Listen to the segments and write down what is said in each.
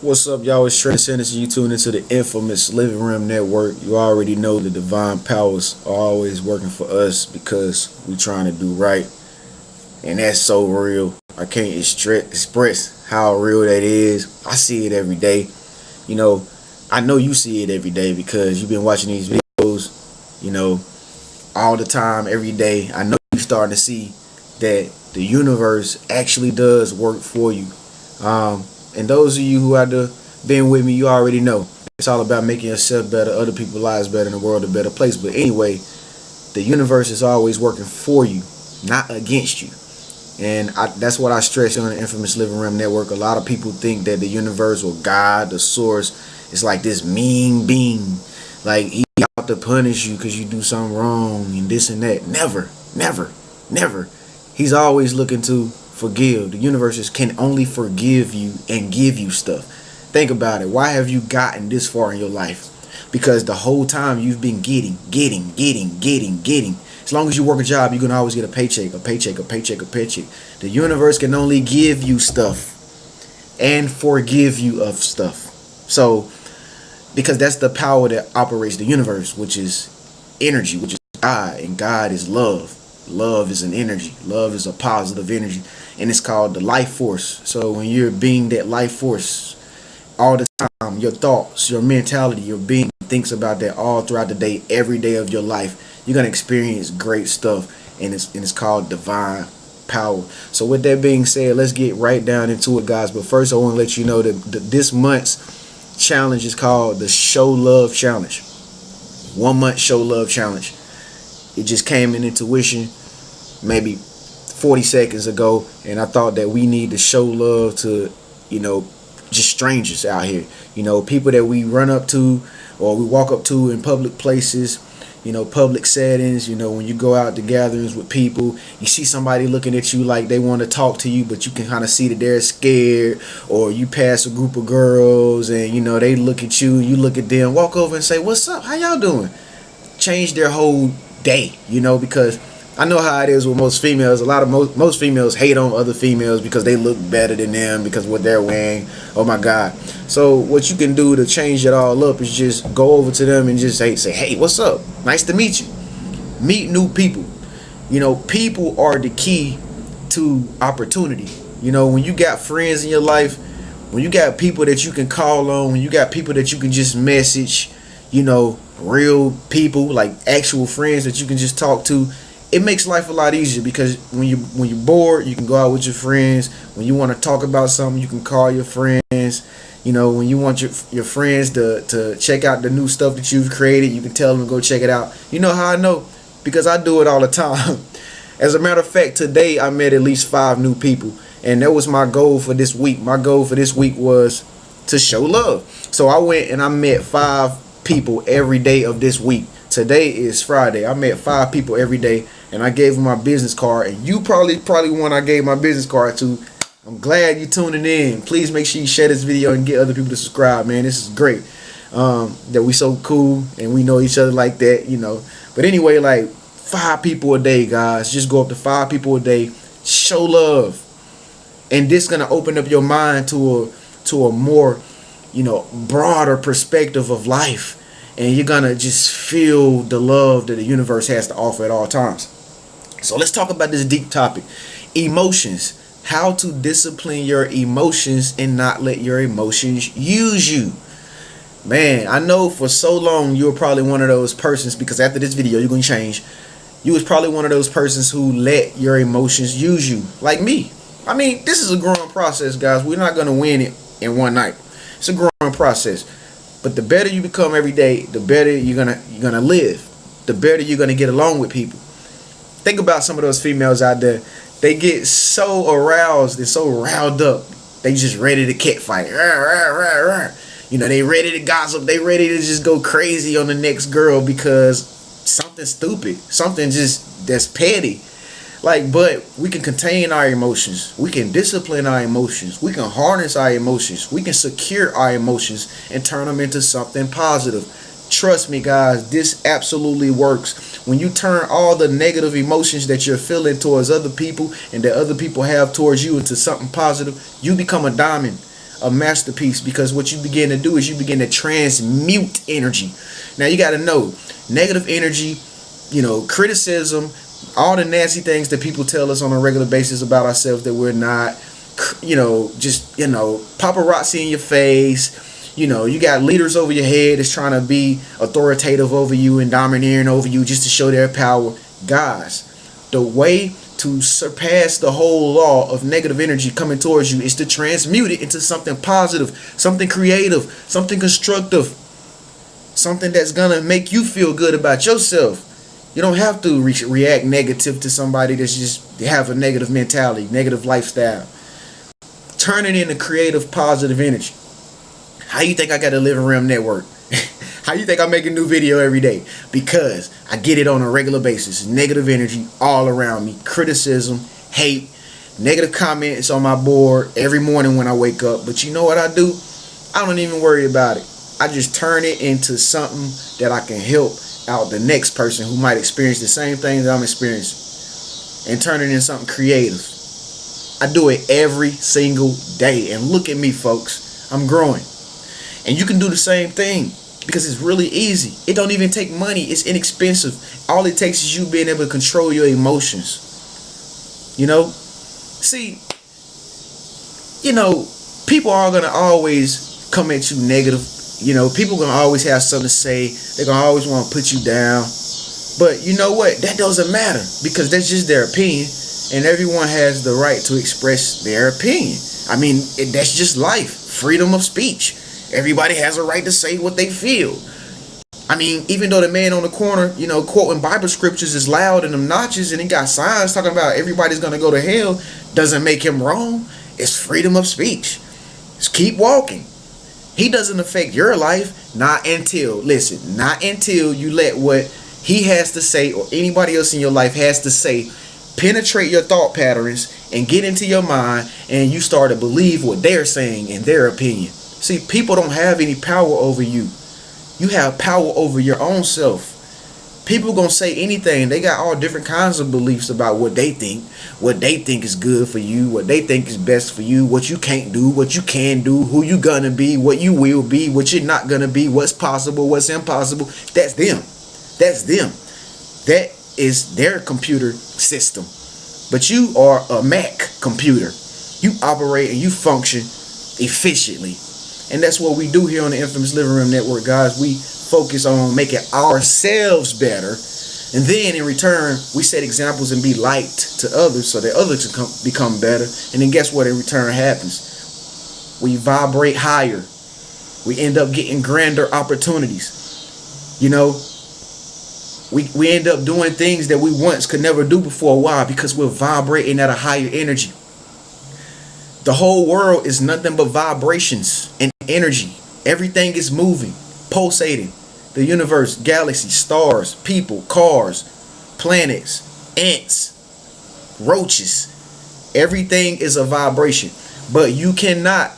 What's up, y'all? It's Trenius. You tune into the infamous Living Room Network. You already know the divine powers are always working for us because we trying to do right, and that's so real. I can't express how real that is. I see it every day. You know, I know you see it every day because you've been watching these videos. You know, all the time, every day. I know you're starting to see that the universe actually does work for you. And those of you who have been with me, you already know it's all about making yourself better, other people's lives better, and the world a better place. But anyway, the universe is always working for you, not against you. And that's what I stress on the infamous Living Room Network. A lot of people think that the universe or God, the source, is like this mean being, like he out to punish you because you do something wrong and this and that. Never, never, never. He's always looking to forgive. The universe can only forgive you and give you stuff. Think about it. Why have you gotten this far in your life? Because the whole time you've been getting. As long as you work a job, you're going to always get a paycheck. The universe can only give you stuff and forgive you of stuff. So, because that's the power that operates the universe, which is energy, which is God, and God is love. Love is an energy. Love is a positive energy, and it's called the life force. So when you're being that life force all the time, your thoughts, your mentality, your being thinks about that all throughout the day, every day of your life, you're gonna experience great stuff, and it's called divine power. So with that being said, let's get right down into it, guys. But first, I want to let you know that this month's challenge is called the Show Love Challenge. 1 month Show Love Challenge. It just came in intuition maybe 40 seconds ago, and I thought that we need to show love to, just strangers out here, people that we run up to or we walk up to in public places, public settings. When you go out to gatherings with people, you see somebody looking at you like they want to talk to you, but you can kind of see that they're scared. Or you pass a group of girls and they look at you, you look at them, walk over and say, "What's up? How y'all doing?" Change their whole day, because I know how it is with most females. Most females hate on other females because they look better than them because of what they're wearing. Oh my God. So what you can do to change it all up is just go over to them and just say, "Hey, what's up? Nice to meet you." Meet new people. People are the key to opportunity. When you got friends in your life, when you got people that you can call on, when you got people that you can just message, real people, like actual friends that you can just talk to, it makes life a lot easier. Because when you're bored, you can go out with your friends. When you want to talk about something, you can call your friends. When you want your friends to check out the new stuff that you've created, you can tell them to go check it out. You know how I know? Because I do it all the time. As a matter of fact, today I met at least 5 new people, and that was my goal for this week. My goal for this week was to show love. So I went and I met 5 people every day of this week. Today is Friday. I met 5 people every day, and I gave them my business card. And you probably one I gave my business card to. I'm glad you tuning in. Please make sure you share this video and get other people to subscribe, man. This is great. That we so cool and we know each other like that, But anyway, like 5 people a day, guys. Just go up to 5 people a day. Show love, and this gonna open up your mind to a more broader perspective of life, and you're gonna just feel the love that the universe has to offer at all times. So let's talk about this deep topic: emotions. How to discipline your emotions and not let your emotions use you. Man, I know for so long you were probably one of those persons, because after this video you're gonna change. You was probably one of those persons who let your emotions use you, like me. I mean, this is a growing process, guys. We're not gonna win it in one night. It's a growing process. But the better you become every day, the better you're gonna live. The better you're gonna get along with people. Think about some of those females out there. They get so aroused and so riled up. They just ready to catfight. They ready to gossip. They ready to just go crazy on the next girl because something stupid, something just that's petty. But we can contain our emotions. We can discipline our emotions. We can harness our emotions. We can secure our emotions and turn them into something positive. Trust me, guys, this absolutely works. When you turn all the negative emotions that you're feeling towards other people and that other people have towards you into something positive, you become a diamond. a masterpiece, because what you begin to do is you begin to transmute energy. Now you got to know, negative energy, criticism, all the nasty things that people tell us on a regular basis about ourselves that we're not, paparazzi in your face. You got leaders over your head that's trying to be authoritative over you and domineering over you just to show their power. Guys, the way to surpass the whole law of negative energy coming towards you is to transmute it into something positive, something creative, something constructive, something that's gonna make you feel good about yourself. You don't have to react negative to somebody that's just have a negative mentality, negative lifestyle. Turn it into creative, positive energy. How you think I got a Living Realm network? How you think I make a new video every day? Because I get it on a regular basis. Negative energy all around me. Criticism, hate, negative comments on my board every morning when I wake up. But you know what I do? I don't even worry about it. I just turn it into something that I can help out the next person who might experience the same thing that I'm experiencing, and turn it into something creative. I do it every single day. And look at me, folks. I'm growing. And you can do the same thing. Because it's really easy. It don't even take money. It's inexpensive. All it takes is you being able to control your emotions. See, people are going to always come at you negative. People are going to always have something to say. They're going to always want to put you down. But you know what? That doesn't matter. Because that's just their opinion. And everyone has the right to express their opinion. I mean, that's just life. Freedom of speech. Everybody has a right to say what they feel. I mean, even though the man on the corner, quoting Bible scriptures is loud and obnoxious, and he got signs talking about everybody's going to go to hell, doesn't make him wrong. It's freedom of speech. Just keep walking. He doesn't affect your life, not until you let what he has to say or anybody else in your life has to say penetrate your thought patterns and get into your mind, and you start to believe what they're saying in their opinion. See, people don't have any power over you. You have power over your own self. People gonna say anything. They got all different kinds of beliefs about what they think is good for you, what they think is best for you, what you can't do, what you can do, who you gonna be, what you will be, what you're not gonna be, what's possible, what's impossible. That's them. That is their computer system. But you are a Mac computer. You operate and you function efficiently. And that's what we do here on the Infamous Living Room Network, guys. We focus on making ourselves better. And then in return, we set examples and be light to others so that others can become better. And then guess what in return happens? We vibrate higher. We end up getting grander opportunities. We end up doing things that we once could never do before. Why? Because we're vibrating at a higher energy. The whole world is nothing but vibrations and energy. Everything is moving, pulsating. The universe, galaxies, stars, people, cars, planets, ants, roaches. Everything is a vibration. But you cannot,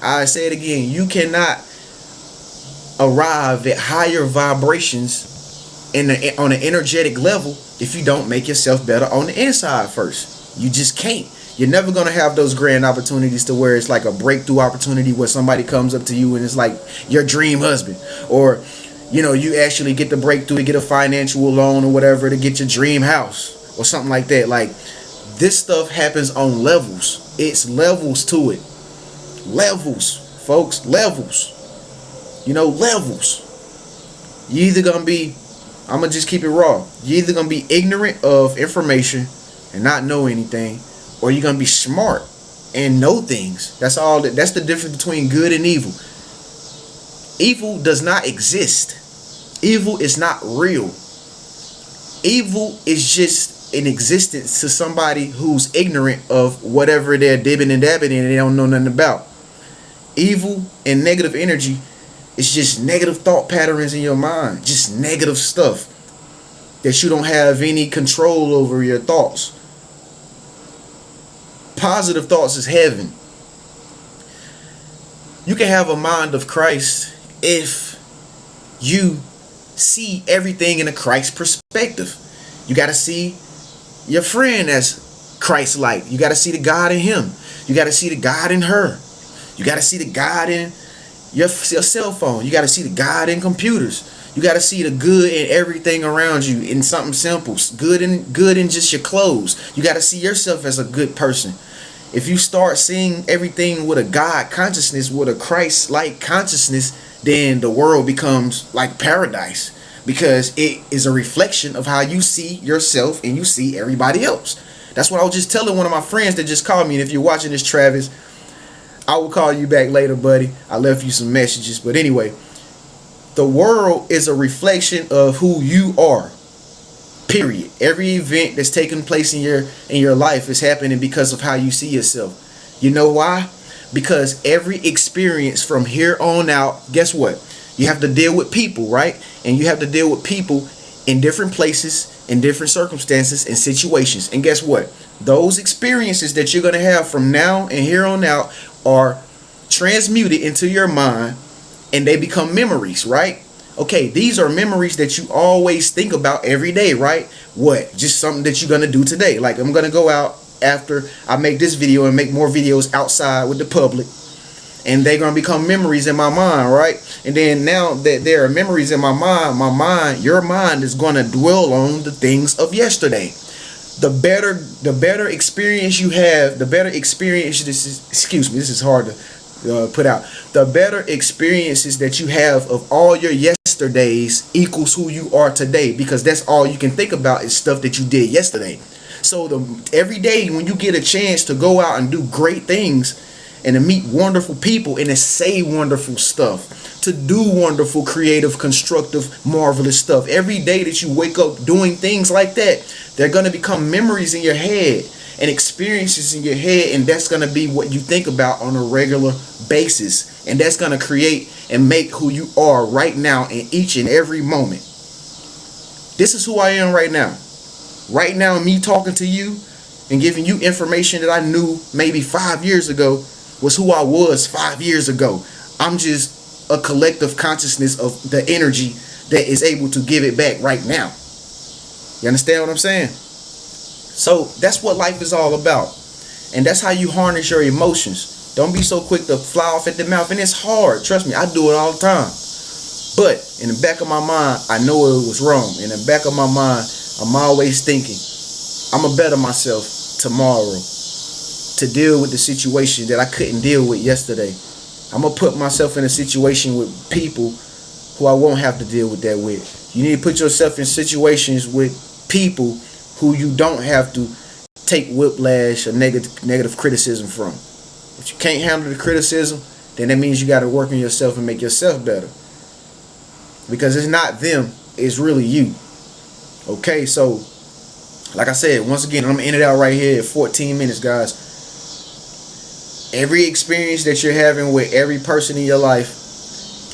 I say it again, you cannot arrive at higher vibrations on an energetic level if you don't make yourself better on the inside first. You just can't. You're never going to have those grand opportunities to where it's like a breakthrough opportunity where somebody comes up to you and it's like your dream husband, or you actually get the breakthrough to get a financial loan or whatever to get your dream house or something like that. Like, this stuff happens on levels. It's levels to it. Levels, folks. Levels. Levels. You either going to be, I'm going to just keep it raw. You're either going to be ignorant of information and not know anything, or you're going to be smart and know things. That's the difference between good and evil. Evil does not exist. Evil is not real. Evil is just an existence to somebody who's ignorant of whatever they're dibbing and dabbing in and they don't know nothing about. Evil and negative energy is just negative thought patterns in your mind. Just negative stuff that you don't have any control over your thoughts. Positive thoughts is heaven. You can have a mind of Christ if you see everything in a Christ perspective. You got to see your friend as Christ-like. You got to see the God in him. You got to see the God in her. You got to see the God in your cell phone. You got to see the God in computers. You got to see the good in everything around you, in something simple. Good in just your clothes. You got to see yourself as a good person. If you start seeing everything with a God consciousness, with a Christ-like consciousness, then the world becomes like paradise, because it is a reflection of how you see yourself and you see everybody else. That's what I was just telling one of my friends that just called me. And if you're watching this, Travis, I will call you back later, buddy. I left you some messages. But anyway, the world is a reflection of who you are. Period. Every event that's taking place in your life is happening because of how you see yourself. You know why? Because every experience from here on out, guess what? You have to deal with people, right? And you have to deal with people in different places, in different circumstances and situations. And guess what? Those experiences that you're going to have from now and here on out are transmuted into your mind, and they become memories, right? Okay, these are memories that you always think about every day, right? What? Just something that you're going to do today. Like, I'm going to go out after I make this video and make more videos outside with the public, and they're going to become memories in my mind, right? And then now that there are memories in my mind, your mind is going to dwell on the things of yesterday. The better experience you have, the better experience this is hard to put out. The better experiences that you have of all your yesterdays equals who you are today, because that's all you can think about is stuff that you did yesterday. So every day when you get a chance to go out and do great things and to meet wonderful people and to say wonderful stuff, to do wonderful, creative, constructive, marvelous stuff, every day that you wake up doing things like that, they're going to become memories in your head and experiences in your head, and that's going to be what you think about on a regular basis, and that's going to create and make who you are right now in each and every moment. This is who I am right now. Right now, me talking to you and giving you information that I knew maybe 5 years ago was who I was 5 years ago. I'm just a collective consciousness of the energy that is able to give it back right now. You understand what I'm saying? So that's what life is all about. And that's how you harness your emotions. Don't be so quick to fly off at the mouth. And it's hard. Trust me, I do it all the time. But in the back of my mind, I know it was wrong. In the back of my mind, I'm always thinking, I'm going to better myself tomorrow to deal with the situation that I couldn't deal with yesterday. I'm going to put myself in a situation with people who I won't have to deal with that with. You need to put yourself in situations with people who you don't have to take whiplash or negative criticism from. If you can't handle the criticism, then that means you got to work on yourself and make yourself better. Because it's not them, it's really you. Okay, so like I said, once again, I'm going to end it out right here at 14 minutes, guys. Every experience that you're having with every person in your life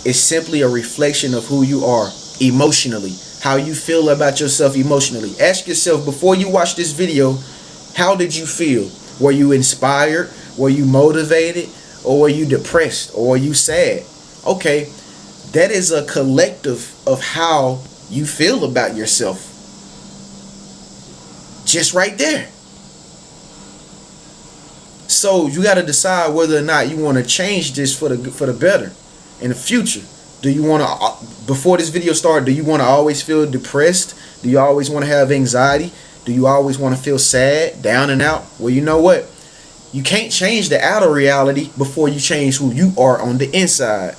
is simply a reflection of who you are emotionally, how you feel about yourself emotionally. Ask yourself before you watch this video, how did you feel? Were you inspired? Were you motivated? Or were you depressed? Or were you sad? Okay, that is a collective of how you feel about yourself. Just right there. So you got to decide whether or not you want to change this for the better in the future. Do you want to, before this video started, do you want to always feel depressed? Do you always want to have anxiety? Do you always want to feel sad, down and out? Well, you know what? You can't change the outer reality before you change who you are on the inside.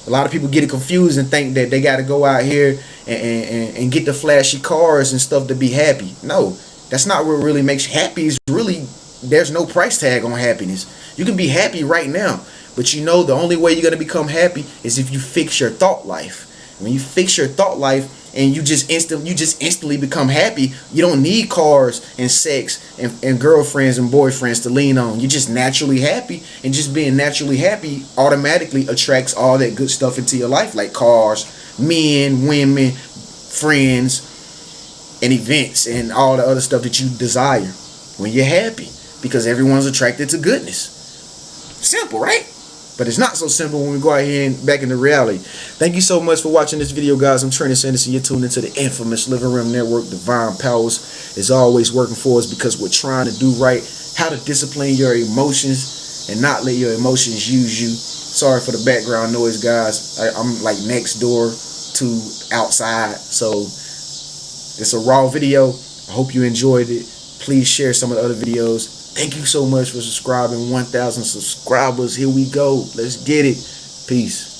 A lot of people get it confused and think that they got to go out here and get the flashy cars and stuff to be happy. No, that's not what really makes you happy. Is really, there's no price tag on happiness. You can be happy right now, but you know the only way you're going to become happy is if you fix your thought life. When you fix your thought life and you just instantly become happy, you don't need cars and sex and girlfriends and boyfriends to lean on. You're just naturally happy, and just being naturally happy automatically attracts all that good stuff into your life, like cars, men, women, friends, and events, and all the other stuff that you desire when you're happy, because everyone's attracted to goodness. Simple, right? But it's not so simple when we go out here and back into reality. Thank you so much for watching this video, guys. I'm Trenius, and you're tuned into the infamous Living Room Network. Divine Powers is always working for us because we're trying to do right. How to discipline your emotions and not let your emotions use you. Sorry for the background noise, guys. I'm like next door to outside, so it's a raw video. I hope you enjoyed it. Please share some of the other videos. Thank you so much for subscribing. 1,000 subscribers. Here we go. Let's get it. Peace.